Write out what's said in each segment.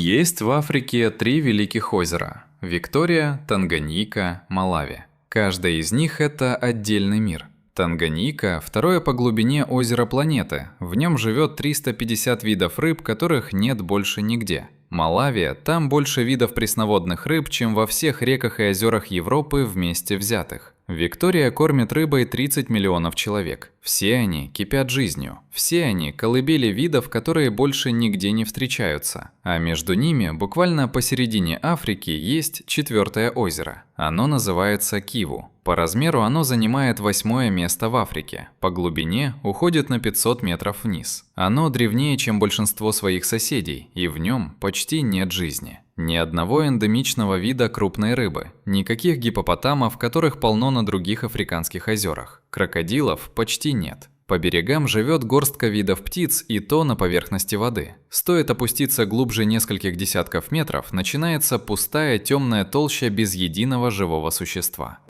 Есть в Африке 3 великих озера – Виктория, Танганьика, Малави. Каждое из них – это отдельный мир. Танганьика – второе по глубине озеро планеты. В нем живет 350 видов рыб, которых нет больше нигде. Малави – там больше видов пресноводных рыб, чем во всех реках и озерах Европы вместе взятых. Виктория кормит рыбой 30 миллионов человек. Все они кипят жизнью. Все они колыбели видов, которые больше нигде не встречаются. А между ними, буквально посередине Африки, есть 4-е озеро. Оно называется Киву. По размеру оно занимает 8-е место в Африке. По глубине уходит на 500 метров вниз. Оно древнее, чем большинство своих соседей, и в нем почти нет жизни. Ни одного эндемичного вида крупной рыбы, никаких гиппопотамов, которых полно на других африканских озерах. Крокодилов почти нет. По берегам живет горстка видов птиц, и то на поверхности воды. Стоит опуститься глубже нескольких десятков метров, начинается пустая темная толща без единого живого существа.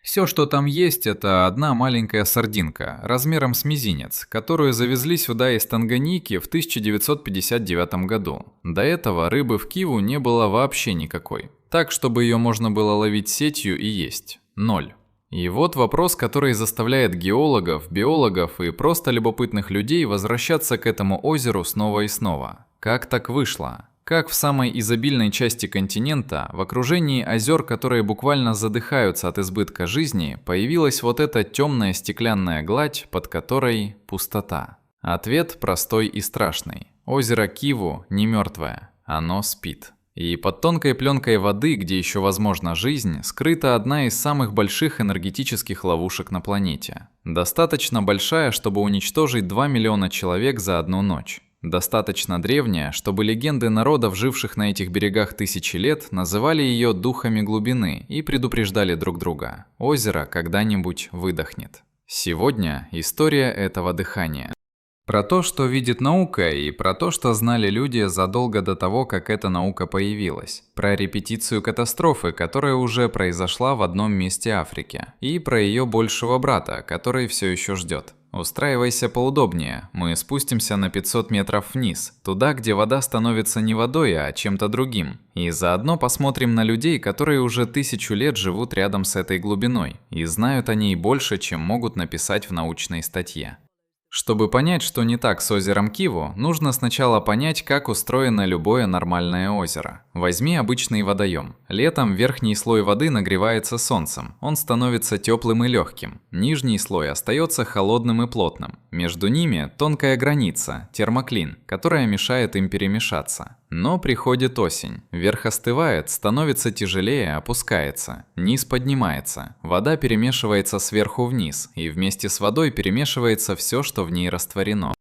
Все, что там есть, это одна маленькая сардинка, размером с мизинец, которую завезли сюда из Танганьики в 1959 году. До этого рыбы в Киву не было вообще никакой. Так, чтобы ее можно было ловить сетью и есть. 0. И вот вопрос, который заставляет геологов, биологов и просто любопытных людей возвращаться к этому озеру снова и снова. Как так вышло? Как в самой изобильной части континента, в окружении озер, которые буквально задыхаются от избытка жизни, появилась вот эта темная стеклянная гладь, под которой пустота? Ответ простой и страшный. Озеро Киву не мертвое, оно спит. И под тонкой пленкой воды, где еще возможна жизнь, скрыта одна из самых больших энергетических ловушек на планете. Достаточно большая, чтобы уничтожить 2 миллиона человек за одну ночь. Достаточно древняя, чтобы легенды народов, живших на этих берегах тысячи лет, называли ее духами глубины и предупреждали друг друга. Озеро когда-нибудь выдохнет. Сегодня история этого дыхания. Про то, что видит наука, и про то, что знали люди задолго до того, как эта наука появилась. Про репетицию катастрофы, которая уже произошла в одном месте Африки. И про ее большего брата, который все еще ждет. Устраивайся поудобнее, мы спустимся на 500 метров вниз, туда, где вода становится не водой, а чем-то другим. И заодно посмотрим на людей, которые уже 1000 лет живут рядом с этой глубиной, и знают о ней больше, чем могут написать в научной статье. Чтобы понять, что не так с озером Киву, нужно сначала понять, как устроено любое нормальное озеро. Возьми обычный водоем. Летом верхний слой воды нагревается солнцем, он становится теплым и легким. Нижний слой остается холодным и плотным. Между ними тонкая граница, термоклин, которая мешает им перемешаться. Но приходит осень. Верх остывает, становится тяжелее, опускается. Низ поднимается. Вода перемешивается сверху вниз, и вместе с водой перемешивается все, что в ней растворено.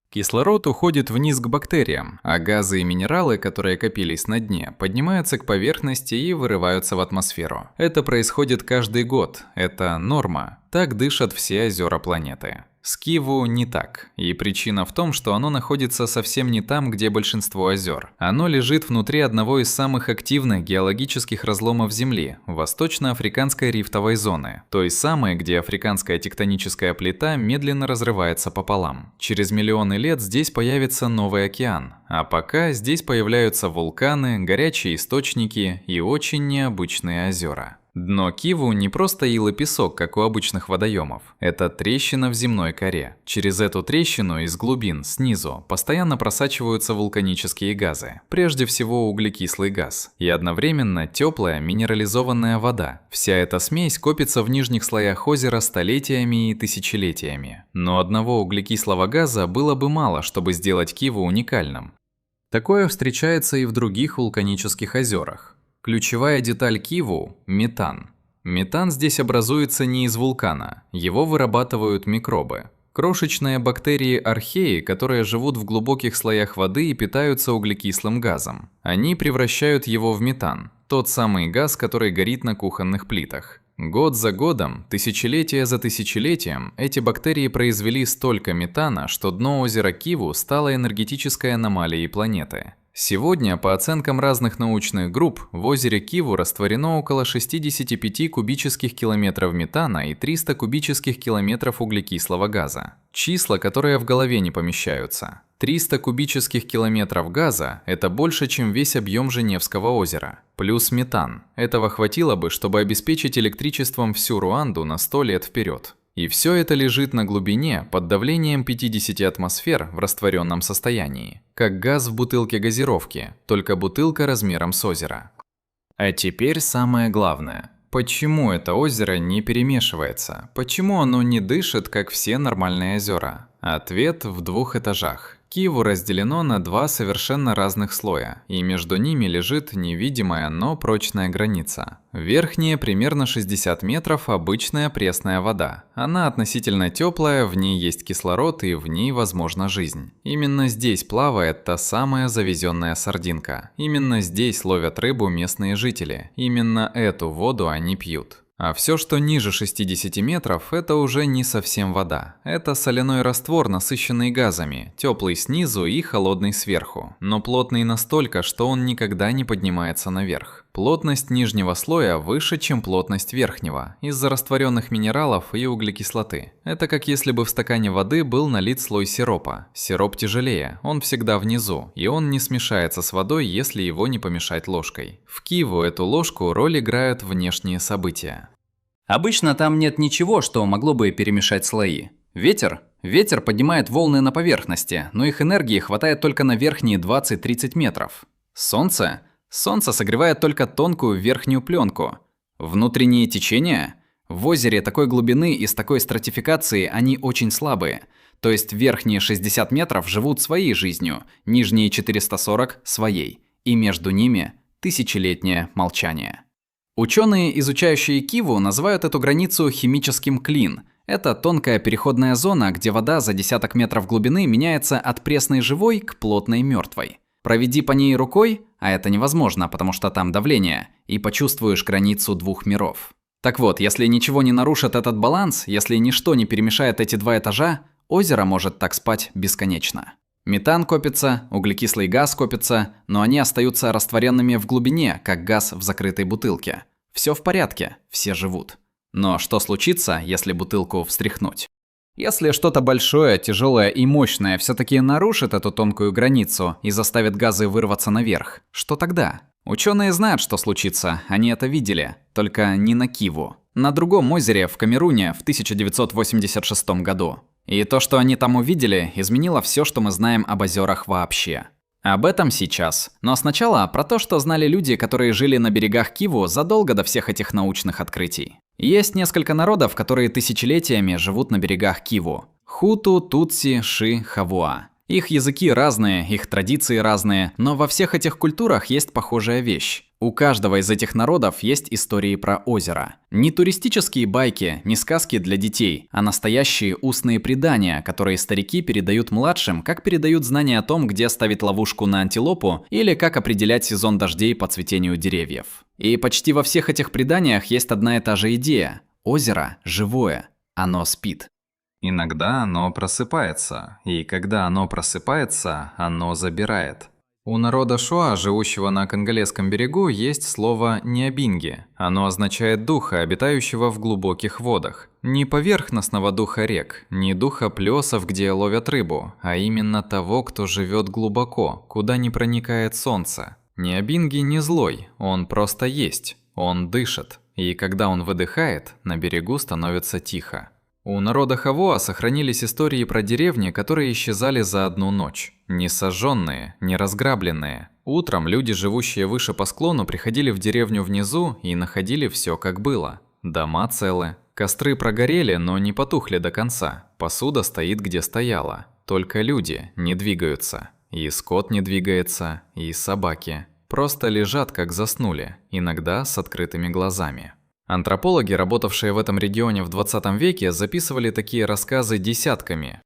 Кислород уходит вниз к бактериям, а газы и минералы, которые копились на дне, поднимаются к поверхности и вырываются в атмосферу. Это происходит каждый год. Это норма. Так дышат все озера планеты. С Киву не так. И причина в том, что оно находится совсем не там, где большинство озер. Оно лежит внутри одного из самых активных геологических разломов Земли – восточно-африканской рифтовой зоны. Той самой, где африканская тектоническая плита медленно разрывается пополам. Через миллионы лет здесь появится новый океан. А пока здесь появляются вулканы, горячие источники и очень необычные озера. Дно Киву не просто ил и песок, как у обычных водоемов. Это трещина в земной коре. Через эту трещину из глубин, снизу, постоянно просачиваются вулканические газы. Прежде всего углекислый газ. И одновременно теплая минерализованная вода. Вся эта смесь копится в нижних слоях озера столетиями и тысячелетиями. Но одного углекислого газа было бы мало, чтобы сделать Киву уникальным. Такое встречается и в других вулканических озерах. Ключевая деталь Киву – метан. Метан здесь образуется не из вулкана, его вырабатывают микробы. Крошечные бактерии-археи, которые живут в глубоких слоях воды и питаются углекислым газом. Они превращают его в метан, тот самый газ, который горит на кухонных плитах. Год за годом, тысячелетие за тысячелетием, эти бактерии произвели столько метана, что дно озера Киву стало энергетической аномалией планеты. Сегодня, по оценкам разных научных групп, в озере Киву растворено около 65 кубических километров метана и 300 кубических километров углекислого газа. Числа, которые в голове не помещаются. 300 кубических километров газа – это больше, чем весь объем Женевского озера. Плюс метан. Этого хватило бы, чтобы обеспечить электричеством всю Руанду на 100 лет вперед. И все это лежит на глубине под давлением 50 атмосфер в растворенном состоянии. Как газ в бутылке газировки, только бутылка размером с озеро. А теперь самое главное. Почему это озеро не перемешивается? Почему оно не дышит, как все нормальные озера? Ответ в 2 этажах. Киву разделено на 2 совершенно разных слоя, и между ними лежит невидимая, но прочная граница. Верхняя примерно 60 метров обычная пресная вода. Она относительно теплая, в ней есть кислород и в ней возможна жизнь. Именно здесь плавает та самая завезенная сардинка. Именно здесь ловят рыбу местные жители. Именно эту воду они пьют. А все, что ниже 60 метров, это уже не совсем вода. Это соляной раствор, насыщенный газами, теплый снизу и холодный сверху, но плотный настолько, что он никогда не поднимается наверх. Плотность нижнего слоя выше, чем плотность верхнего, из-за растворенных минералов и углекислоты. Это как если бы в стакане воды был налит слой сиропа. Сироп тяжелее, он всегда внизу, и он не смешается с водой, если его не помешать ложкой. В Киву эту ложку роль играют внешние события. Обычно там нет ничего, что могло бы перемешать слои. Ветер поднимает волны на поверхности, но их энергии хватает только на верхние 20-30 метров. Солнце согревает только тонкую верхнюю пленку. Внутренние течения? В озере такой глубины и с такой стратификацией они очень слабые. То есть верхние 60 метров живут своей жизнью, нижние 440 – своей. И между ними тысячелетнее молчание. Ученые, изучающие Киву, называют эту границу химическим клин. Это тонкая переходная зона, где вода за десяток метров глубины меняется от пресной живой к плотной мертвой. Проведи по ней рукой, а это невозможно, потому что там давление, и почувствуешь границу 2 миров. Так вот, если ничего не нарушит этот баланс, если ничто не перемешает эти 2 этажа, озеро может так спать бесконечно. Метан копится, углекислый газ копится, но они остаются растворенными в глубине, как газ в закрытой бутылке. Все в порядке, все живут. Но что случится, если бутылку встряхнуть? Если что-то большое, тяжелое и мощное все-таки нарушит эту тонкую границу и заставит газы вырваться наверх, что тогда? Ученые знают, что случится, они это видели, только не на Киву. На другом озере в Камеруне в 1986 году. И то, что они там увидели, изменило все, что мы знаем об озерах вообще. Об этом сейчас. Но сначала про то, что знали люди, которые жили на берегах Киву задолго до всех этих научных открытий. Есть несколько народов, которые тысячелетиями живут на берегах Киву. Хуту, Тутси, Ши, Хавуа. Их языки разные, их традиции разные, но во всех этих культурах есть похожая вещь. У каждого из этих народов есть истории про озеро. Не туристические байки, не сказки для детей, а настоящие устные предания, которые старики передают младшим, как передают знания о том, где ставить ловушку на антилопу или как определять сезон дождей по цветению деревьев. И почти во всех этих преданиях есть одна и та же идея. Озеро живое, оно спит. Иногда оно просыпается, и когда оно просыпается, оно забирает. У народа Шуа, живущего на конголезском берегу, есть слово «нябинги». Оно означает духа, обитающего в глубоких водах. Не поверхностного духа рек, не духа плесов, где ловят рыбу, а именно того, кто живет глубоко, куда не проникает солнце. Нябинги не злой, он просто есть, он дышит. И когда он выдыхает, на берегу становится тихо. У народа Хавуа сохранились истории про деревни, которые исчезали за одну ночь. Не сожженные, не разграбленные. Утром люди, живущие выше по склону, приходили в деревню внизу и находили все как было. Дома целы. Костры прогорели, но не потухли до конца. Посуда стоит, где стояла. Только люди не двигаются. И скот не двигается, и собаки. Просто лежат, как заснули, иногда с открытыми глазами. Антропологи, работавшие в этом регионе в 20 веке, записывали такие рассказы десятками.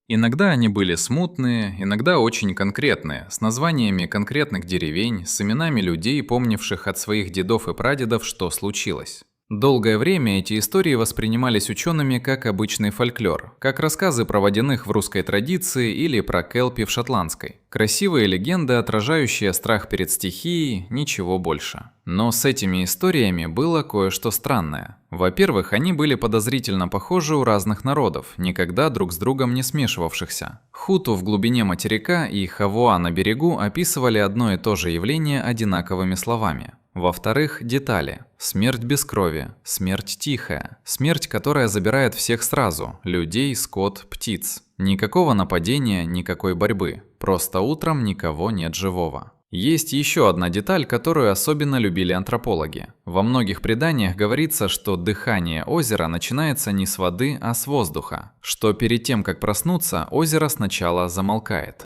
Иногда они были смутные, иногда очень конкретные, с названиями конкретных деревень, с именами людей, помнивших от своих дедов и прадедов, что случилось. Долгое время эти истории воспринимались учеными как обычный фольклор, как рассказы про водяных в русской традиции или про келпи в шотландской. Красивые легенды, отражающие страх перед стихией, ничего больше. Но с этими историями было кое-что странное. Во-первых, они были подозрительно похожи у разных народов, никогда друг с другом не смешивавшихся. Хуту в глубине материка и Хавуа на берегу описывали одно и то же явление одинаковыми словами. Во-вторых, детали. Смерть без крови, смерть тихая, смерть, которая забирает всех сразу – людей, скот, птиц. Никакого нападения, никакой борьбы. Просто утром никого нет живого. Есть еще одна деталь, которую особенно любили антропологи. Во многих преданиях говорится, что дыхание озера начинается не с воды, а с воздуха. Что перед тем, как проснуться, озеро сначала замолкает.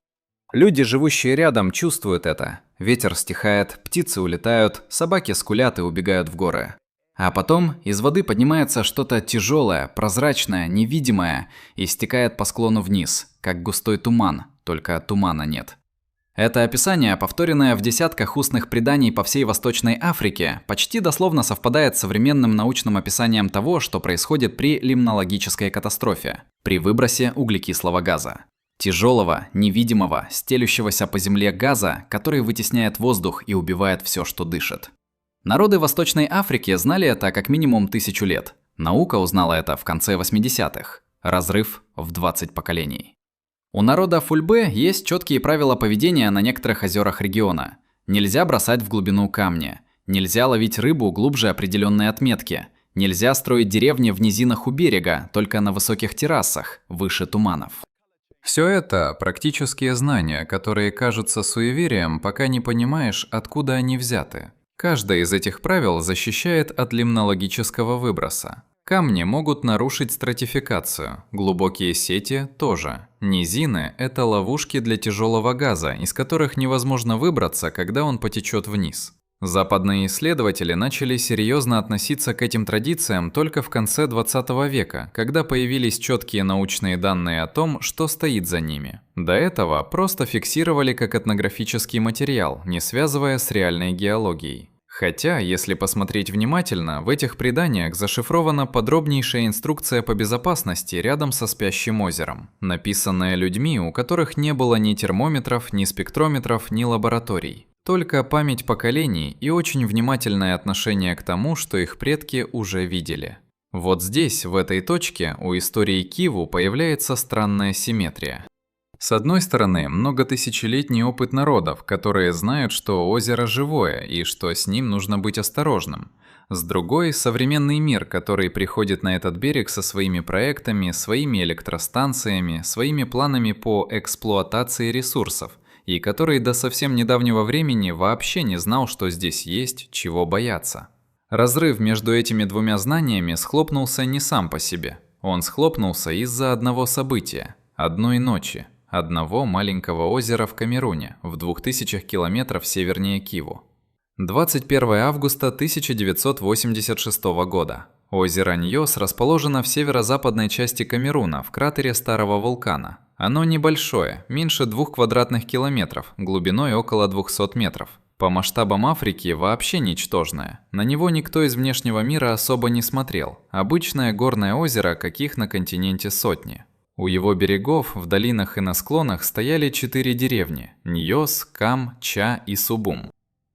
Люди, живущие рядом, чувствуют это. Ветер стихает, птицы улетают, собаки скулят и убегают в горы. А потом из воды поднимается что-то тяжелое, прозрачное, невидимое и стекает по склону вниз, как густой туман, только тумана нет. Это описание, повторенное в десятках устных преданий по всей Восточной Африке, почти дословно совпадает с современным научным описанием того, что происходит при лимнологической катастрофе, при выбросе углекислого газа. Тяжелого, невидимого, стелющегося по земле газа, который вытесняет воздух и убивает все, что дышит. Народы Восточной Африки знали это как минимум 1000 лет. Наука узнала это в конце 80-х. Разрыв в 20 поколений. У народа Фульбе есть четкие правила поведения на некоторых озерах региона. Нельзя бросать в глубину камни. Нельзя ловить рыбу глубже определенной отметки. Нельзя строить деревни в низинах у берега, только на высоких террасах, выше туманов. Все это практические знания, которые кажутся суеверием, пока не понимаешь, откуда они взяты. Каждое из этих правил защищает от лимнологического выброса. Камни могут нарушить стратификацию, глубокие сети тоже. Низины – это ловушки для тяжелого газа, из которых невозможно выбраться, когда он потечет вниз. Западные исследователи начали серьезно относиться к этим традициям только в конце 20 века, когда появились четкие научные данные о том, что стоит за ними. До этого просто фиксировали как этнографический материал, не связывая с реальной геологией. Хотя, если посмотреть внимательно, в этих преданиях зашифрована подробнейшая инструкция по безопасности рядом со спящим озером, написанная людьми, у которых не было ни термометров, ни спектрометров, ни лабораторий. Только память поколений и очень внимательное отношение к тому, что их предки уже видели. Вот здесь, в этой точке, у истории Киву появляется странная симметрия. С одной стороны, многотысячелетний опыт народов, которые знают, что озеро живое и что с ним нужно быть осторожным. С другой – современный мир, который приходит на этот берег со своими проектами, своими электростанциями, своими планами по эксплуатации ресурсов, и который до совсем недавнего времени вообще не знал, что здесь есть, чего бояться. Разрыв между этими двумя знаниями схлопнулся не сам по себе. Он схлопнулся из-за одного события, одной ночи, одного маленького озера в Камеруне, в 2000 километров севернее Киву. 21 августа 1986 года. Озеро Ньос расположено в северо-западной части Камеруна, в кратере старого вулкана. Оно небольшое, меньше 2 квадратных километров, глубиной около 200 метров. По масштабам Африки вообще ничтожное. На него никто из внешнего мира особо не смотрел. Обычное горное озеро, каких на континенте сотни. У его берегов, в долинах и на склонах стояли 4 деревни – Ньос, Кам, Ча и Субум.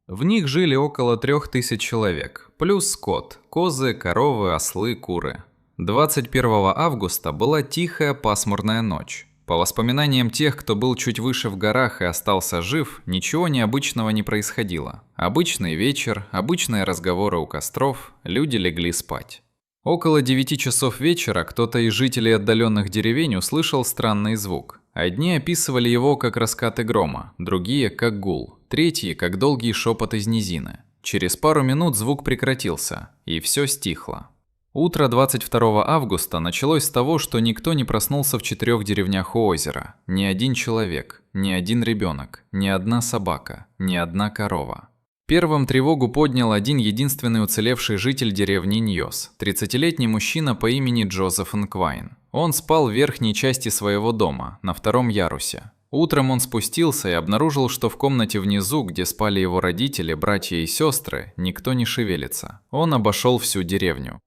В них жили около 3000 человек, плюс скот – козы, коровы, ослы, куры. 21 августа была тихая пасмурная ночь. По воспоминаниям тех, кто был чуть выше в горах и остался жив, ничего необычного не происходило. Обычный вечер, обычные разговоры у костров, люди легли спать. Около 9 часов вечера кто-то из жителей отдаленных деревень услышал странный звук. Одни описывали его как раскаты грома, другие как гул, третьи как долгий шепот из низины. Через пару минут звук прекратился, и все стихло. Утро 22 августа началось с того, что никто не проснулся в 4 деревнях у озера. Ни один человек, ни один ребенок, ни одна собака, ни одна корова. Первым тревогу поднял один единственный уцелевший житель деревни Ньос, 30-летний мужчина по имени Джозеф Нквайн. Он спал в верхней части своего дома, на 2-м ярусе. Утром он спустился и обнаружил, что в комнате внизу, где спали его родители, братья и сестры, никто не шевелится. Он обошел всю деревню.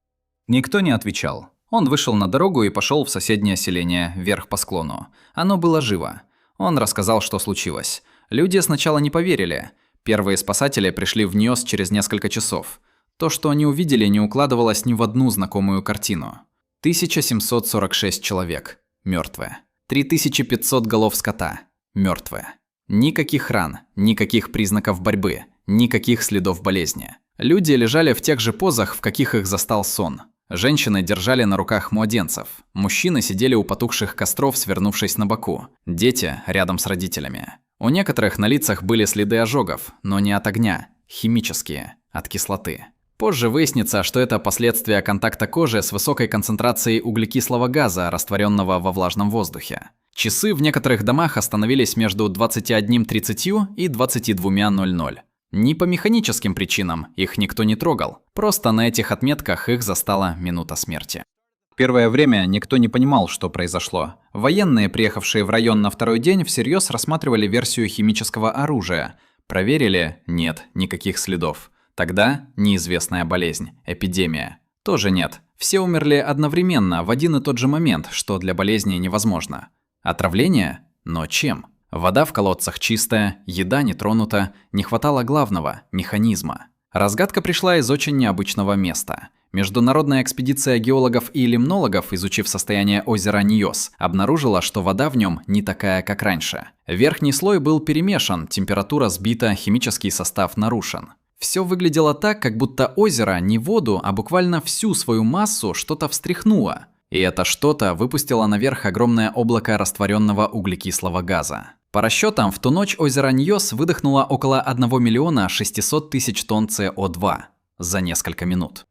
Никто не отвечал. Он вышел на дорогу и пошел в соседнее селение, вверх по склону. Оно было живо. Он рассказал, что случилось. Люди сначала не поверили. Первые спасатели пришли в Ньос через несколько часов. То, что они увидели, не укладывалось ни в одну знакомую картину. 1746 человек. Мертвые. 3500 голов скота. Мертвые. Никаких ран, никаких признаков борьбы, никаких следов болезни. Люди лежали в тех же позах, в каких их застал сон. Женщины держали на руках младенцев. Мужчины сидели у потухших костров, свернувшись на боку. Дети рядом с родителями. У некоторых на лицах были следы ожогов, но не от огня. Химические, от кислоты. Позже выяснится, что это последствия контакта кожи с высокой концентрацией углекислого газа, растворенного во влажном воздухе. Часы в некоторых домах остановились между 21:30 и 22:00. Не по механическим причинам, их никто не трогал. Просто на этих отметках их застала минута смерти. Первое время никто не понимал, что произошло. Военные, приехавшие в район на второй день, всерьез рассматривали версию химического оружия. Проверили – нет, никаких следов. Тогда неизвестная болезнь, эпидемия. Тоже нет. Все умерли одновременно, в один и тот же момент, что для болезни невозможно. Отравление? Но чем? Вода в колодцах чистая, еда не тронута, не хватало главного – механизма. Разгадка пришла из очень необычного места. Международная экспедиция геологов и лимнологов, изучив состояние озера Ньос, обнаружила, что вода в нем не такая, как раньше. Верхний слой был перемешан, температура сбита, химический состав нарушен. Все выглядело так, как будто озеро не воду, а буквально всю свою массу что-то встряхнуло. И это что-то выпустило наверх огромное облако растворенного углекислого газа. По расчетам, в ту ночь озеро Ньос выдохнуло около 1 600 000 тонн СО2 за несколько минут.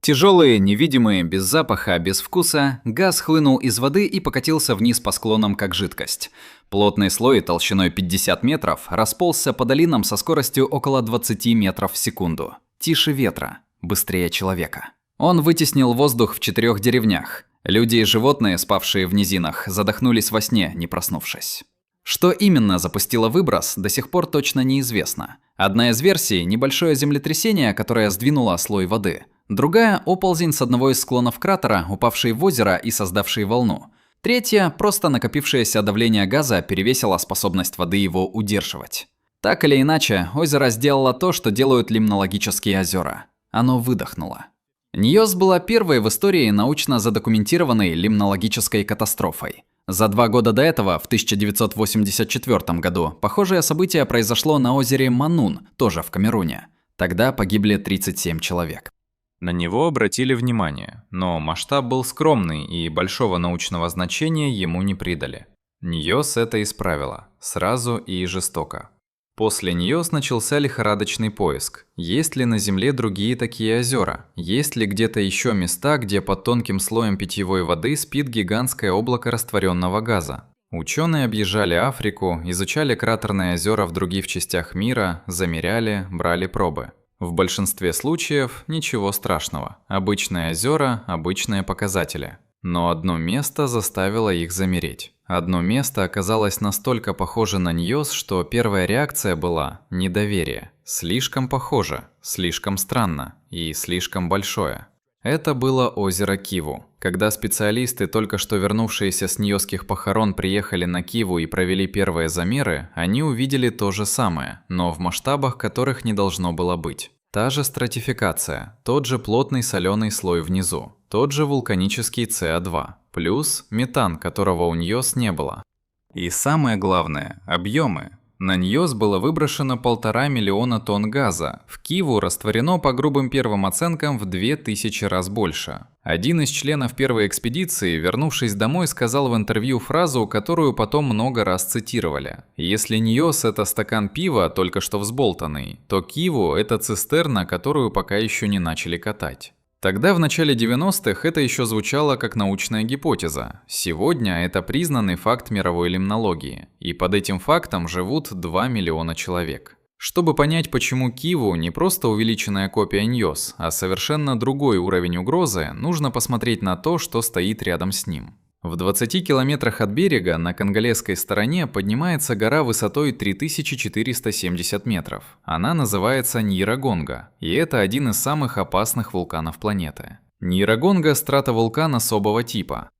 Тяжелые, невидимые, без запаха, без вкуса, газ хлынул из воды и покатился вниз по склонам, как жидкость. Плотный слой толщиной 50 метров расползся по долинам со скоростью около 20 метров в секунду. Тише ветра, быстрее человека. Он вытеснил воздух в 4 деревнях. Люди и животные, спавшие в низинах, задохнулись во сне, не проснувшись. Что именно запустило выброс, до сих пор точно неизвестно. Одна из версий – небольшое землетрясение, которое сдвинуло слой воды. Другая – оползень с одного из склонов кратера, упавший в озеро и создавший волну. Третья – просто накопившееся давление газа перевесило способность воды его удерживать. Так или иначе, озеро сделало то, что делают лимнологические озера. Оно выдохнуло. Ньос была первой в истории научно задокументированной лимнологической катастрофой. За 2 года до этого, в 1984 году, похожее событие произошло на озере Манун, тоже в Камеруне. Тогда погибли 37 человек. На него обратили внимание, но масштаб был скромный и большого научного значения ему не придали. Ньос это исправила, сразу и жестоко. После Ньос начался лихорадочный поиск. Есть ли на Земле другие такие озера? Есть ли где-то еще места, где под тонким слоем питьевой воды спит гигантское облако растворенного газа? Ученые объезжали Африку, изучали кратерные озера в других частях мира, замеряли, брали пробы. В большинстве случаев ничего страшного. Обычные озера, обычные показатели. Но одно место заставило их замереть. Одно место оказалось настолько похоже на Ньос, что первая реакция была недоверие. Слишком похоже, слишком странно и слишком большое. Это было озеро Киву. Когда специалисты, только что вернувшиеся с ньосских похорон, приехали на Киву и провели первые замеры, они увидели то же самое, но в масштабах которых не должно было быть. Та же стратификация, тот же плотный соленый слой внизу, тот же вулканический СО2, плюс метан, которого у Ньос не было. И самое главное – объемы. На Ньос было выброшено 1,5 миллиона тонн газа, в Киву растворено по грубым первым оценкам в 2000 раз больше. Один из членов первой экспедиции, вернувшись домой, сказал в интервью фразу, которую потом много раз цитировали. Если Ньос – это стакан пива, только что взболтанный, то Киву – это цистерна, которую пока еще не начали катать. Тогда, в начале 90-х, это еще звучало как научная гипотеза. Сегодня это признанный факт мировой лимнологии. И под этим фактом живут 2 миллиона человек. Чтобы понять, почему Киву не просто увеличенная копия Ньос, а совершенно другой уровень угрозы, нужно посмотреть на то, что стоит рядом с ним. В 20 километрах от берега на конголезской стороне поднимается гора высотой 3470 метров. Она называется Ньярагонга, и это один из самых опасных вулканов планеты. Ньярагонга – стратовулкан особого типа.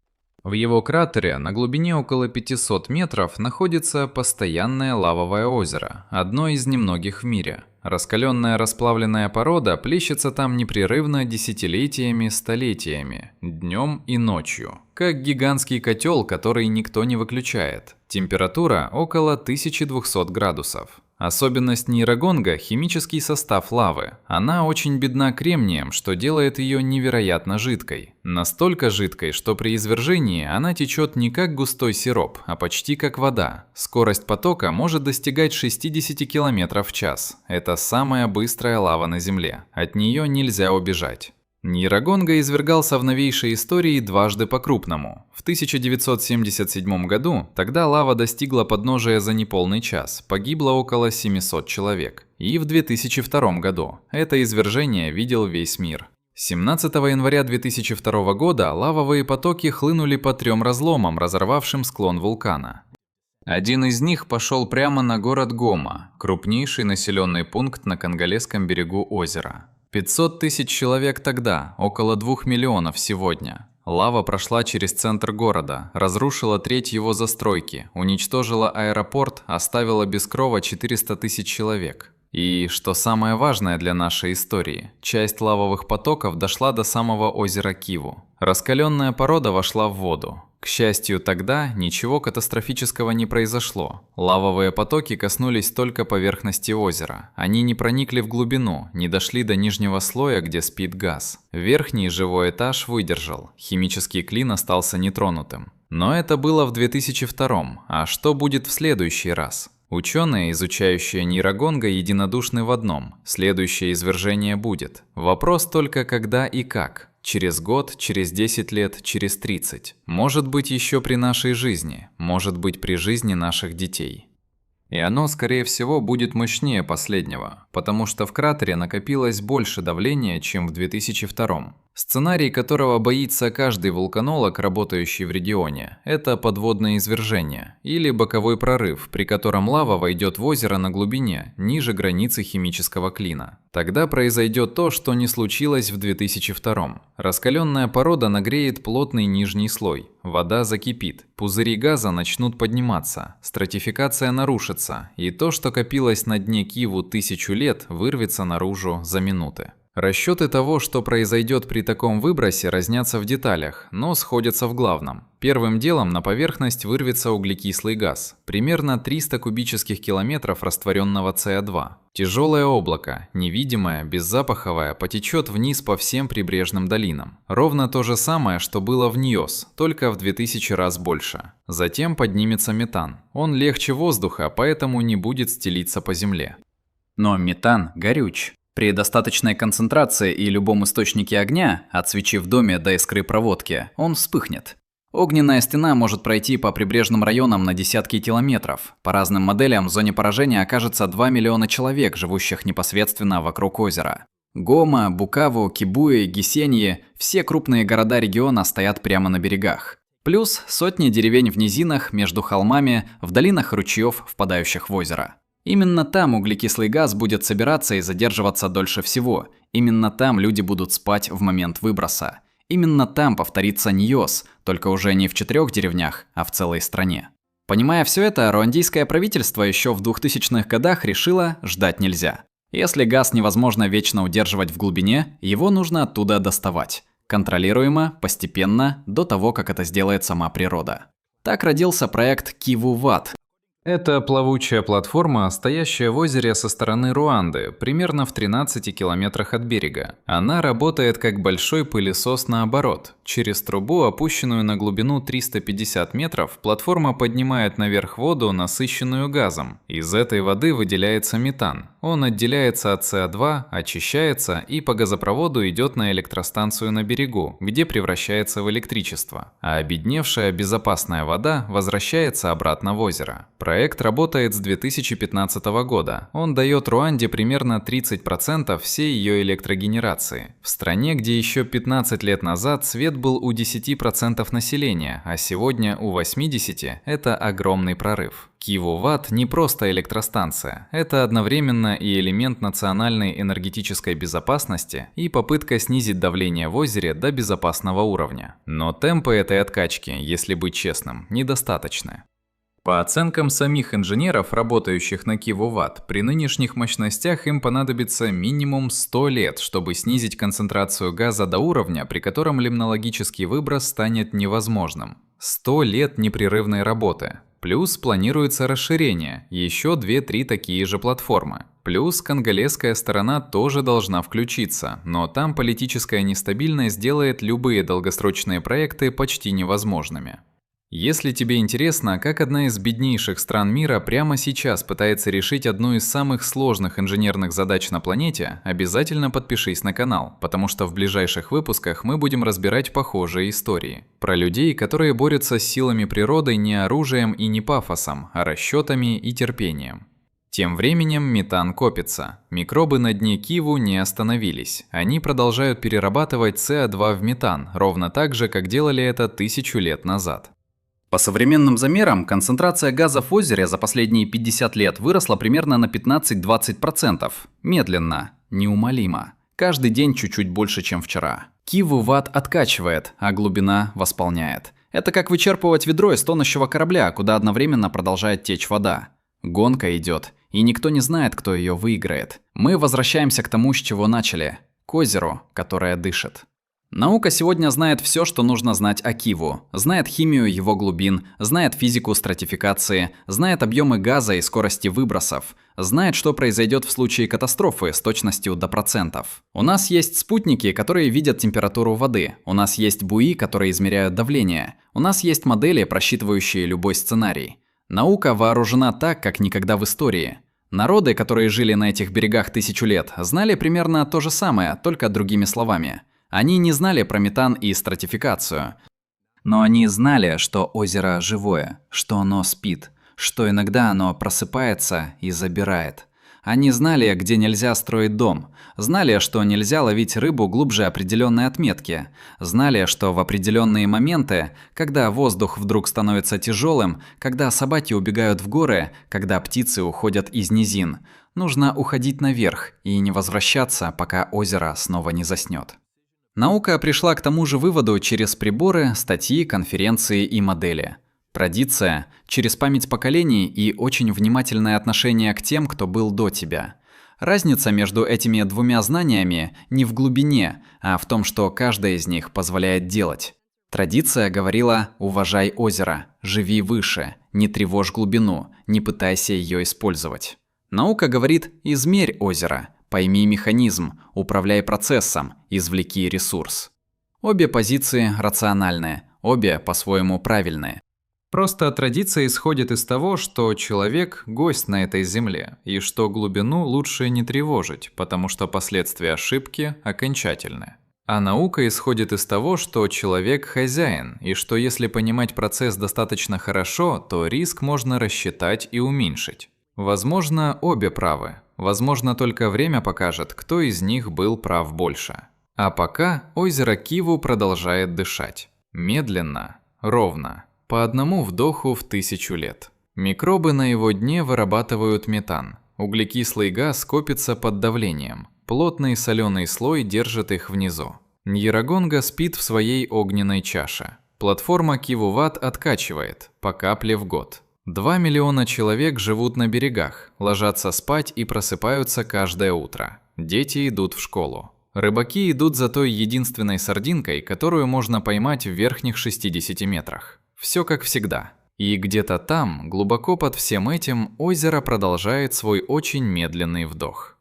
В его кратере на глубине около 500 метров находится постоянное лавовое озеро, одно из немногих в мире. Раскаленная расплавленная порода плещется там непрерывно десятилетиями, столетиями, днем и ночью, как гигантский котел, который никто не выключает. Температура около 1200 градусов. Особенность Ньярагонга – химический состав лавы. Она очень бедна кремнием, что делает ее невероятно жидкой. Настолько жидкой, что при извержении она течет не как густой сироп, а почти как вода. Скорость потока может достигать 60 км в час. Это самая быстрая лава на Земле. От нее нельзя убежать. Ньярагонга извергался в новейшей истории дважды по-крупному. В 1977 году тогда лава достигла подножия за неполный час, погибло около 700 человек. И в 2002 году это извержение видел весь мир. 17 января 2002 года лавовые потоки хлынули по 3 разломам, разорвавшим склон вулкана. Один из них пошел прямо на город Гома, крупнейший населенный пункт на конголезском берегу озера. 500 тысяч человек тогда, около 2 миллионов сегодня. Лава прошла через центр города, разрушила треть его застройки, уничтожила аэропорт, оставила без крова 400 тысяч человек. И, что самое важное для нашей истории, часть лавовых потоков дошла до самого озера Киву. Раскаленная порода вошла в воду. К счастью, тогда ничего катастрофического не произошло. Лавовые потоки коснулись только поверхности озера. Они не проникли в глубину, не дошли до нижнего слоя, где спит газ. Верхний живой этаж выдержал, химический клин остался нетронутым. Но это было в 2002, а что будет в следующий раз? Ученые, изучающие Ньярагонга, единодушны в одном – следующее извержение будет. Вопрос только когда и как. Через год, через 10 лет, через 30. Может быть еще при нашей жизни, может быть при жизни наших детей. И оно, скорее всего, будет мощнее последнего, потому что в кратере накопилось больше давления, чем в 2002. Сценарий, которого боится каждый вулканолог, работающий в регионе, это подводное извержение или боковой прорыв, при котором лава войдет в озеро на глубине, ниже границы химического клина. Тогда произойдет то, что не случилось в 2002. Раскаленная порода нагреет плотный нижний слой, вода закипит, пузыри газа начнут подниматься, стратификация нарушится, и то, что копилось на дне Киву 1000 лет, вырвется наружу за минуты. Расчеты того, что произойдет при таком выбросе, разнятся в деталях, но сходятся в главном. Первым делом на поверхность вырвется углекислый газ, примерно 300 кубических километров растворенного СО2. Тяжелое облако, невидимое, беззапаховое, потечет вниз по всем прибрежным долинам. Ровно то же самое, что было в Ньос, только в 2000 раз больше. Затем поднимется метан. Он легче воздуха, поэтому не будет стелиться по земле. Но метан горюч. При достаточной концентрации и любом источнике огня, от свечи в доме до искры проводки, он вспыхнет. Огненная стена может пройти по прибрежным районам на десятки километров. По разным моделям в зоне поражения окажется 2 миллиона человек, живущих непосредственно вокруг озера. Гома, Букаву, Кибуи, Гисеньи – все крупные города региона стоят прямо на берегах. Плюс сотни деревень в низинах, между холмами, в долинах ручьев, впадающих в озеро. Именно там углекислый газ будет собираться и задерживаться дольше всего. Именно там люди будут спать в момент выброса. Именно там повторится Ньос, только уже не в 4 деревнях, а в целой стране. Понимая все это, руандийское правительство еще в 2000-х годах решило, ждать нельзя. Если газ невозможно вечно удерживать в глубине, его нужно оттуда доставать. Контролируемо, постепенно, до того, как это сделает сама природа. Так родился проект Киву-Ват. Это плавучая платформа, стоящая в озере со стороны Руанды, примерно в 13 километрах от берега. Она работает как большой пылесос наоборот. Через трубу, опущенную на глубину 350 метров, платформа поднимает наверх воду, насыщенную газом. Из этой воды выделяется метан. Он отделяется от СО2, очищается и по газопроводу идет на электростанцию на берегу, где превращается в электричество. А обедневшая безопасная вода возвращается обратно в озеро. Проект Проект работает с 2015 года. Он дает Руанде примерно 30% всей ее электрогенерации. В стране, где еще 15 лет назад свет был у 10% населения, а сегодня у 80%, это огромный прорыв. Киву-Ватт не просто электростанция, это одновременно и элемент национальной энергетической безопасности и попытка снизить давление в озере до безопасного уровня. Но темпы этой откачки, если быть честным, недостаточны. По оценкам самих инженеров, работающих на Киву-Ватт, при нынешних мощностях им понадобится минимум 100 лет, чтобы снизить концентрацию газа до уровня, при котором лимнологический выброс станет невозможным. 100 лет непрерывной работы. Плюс планируется расширение, еще 2-3 такие же платформы. Плюс конголезская сторона тоже должна включиться, но там политическая нестабильность делает любые долгосрочные проекты почти невозможными. Если тебе интересно, как одна из беднейших стран мира прямо сейчас пытается решить одну из самых сложных инженерных задач на планете, обязательно подпишись на канал, потому что в ближайших выпусках мы будем разбирать похожие истории. Про людей, которые борются с силами природы не оружием и не пафосом, а расчетами и терпением. Тем временем метан копится. Микробы на дне Киву не остановились. Они продолжают перерабатывать СО2 в метан, ровно так же, как делали это 1000 лет назад. По современным замерам, концентрация газа в озере за последние 50 лет выросла примерно на 15-20%. Медленно, неумолимо. Каждый день чуть-чуть больше, чем вчера. Киву-Ватт откачивает, а глубина восполняет. Это как вычерпывать ведро из тонущего корабля, куда одновременно продолжает течь вода. Гонка идет, и никто не знает, кто ее выиграет. Мы возвращаемся к тому, с чего начали. К озеру, которое дышит. Наука сегодня знает все, что нужно знать о Киву. Знает химию его глубин, знает физику стратификации, знает объемы газа и скорости выбросов, знает, что произойдет в случае катастрофы с точностью до процентов. У нас есть спутники, которые видят температуру воды. У нас есть буи, которые измеряют давление. У нас есть модели, просчитывающие любой сценарий. Наука вооружена так, как никогда в истории. Народы, которые жили на этих берегах 1000 лет, знали примерно то же самое, только другими словами. Они не знали про метан и стратификацию. Но они знали, что озеро живое, что оно спит, что иногда оно просыпается и забирает. Они знали, где нельзя строить дом, знали, что нельзя ловить рыбу глубже определенной отметки, знали, что в определенные моменты, когда воздух вдруг становится тяжелым, когда собаки убегают в горы, когда птицы уходят из низин, нужно уходить наверх и не возвращаться, пока озеро снова не заснет. Наука пришла к тому же выводу через приборы, статьи, конференции и модели. Традиция через память поколений и очень внимательное отношение к тем, кто был до тебя. Разница между этими двумя знаниями не в глубине, а в том, что каждая из них позволяет делать. Традиция говорила: уважай озеро, живи выше, не тревожь глубину, не пытайся ее использовать. Наука говорит: измерь озеро. Пойми механизм, управляй процессом, извлеки ресурс. Обе позиции рациональные, обе по-своему правильные. Просто традиция исходит из того, что человек – гость на этой земле, и что глубину лучше не тревожить, потому что последствия ошибки окончательны. А наука исходит из того, что человек – хозяин, и что если понимать процесс достаточно хорошо, то риск можно рассчитать и уменьшить. Возможно, обе правы. Возможно, только время покажет, кто из них был прав больше. А пока озеро Киву продолжает дышать. Медленно, ровно, по одному вдоху в 1000 лет. Микробы на его дне вырабатывают метан. Углекислый газ копится под давлением. Плотный соленый слой держит их внизу. Ньярагонга спит в своей огненной чаше. Платформа Киву-Ватт откачивает, по капле в год. 2 миллиона человек живут на берегах, ложатся спать и просыпаются каждое утро. Дети идут в школу. Рыбаки идут за той единственной сардинкой, которую можно поймать в верхних 60 метрах. Все как всегда. И где-то там, глубоко под всем этим, озеро продолжает свой очень медленный вдох.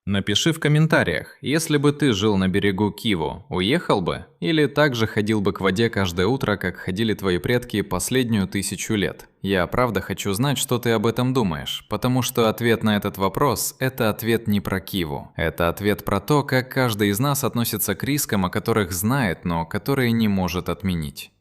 Напиши в комментариях, если бы ты жил на берегу Киву, уехал бы? Или также ходил бы к воде каждое утро, как ходили твои предки последнюю 1000 лет? Я правда хочу знать, что ты об этом думаешь, потому что ответ на этот вопрос – это ответ не про Киву. Это ответ про то, как каждый из нас относится к рискам, о которых знает, но которые не может отменить.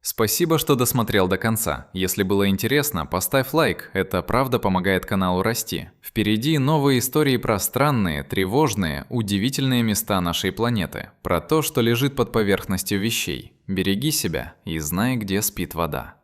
Спасибо, что досмотрел до конца. Если было интересно, поставь лайк, это правда помогает каналу расти. Впереди новые истории про странные, тревожные, удивительные места нашей планеты. Про то, что лежит под поверхностью вещей. Береги себя и знай, где спит вода.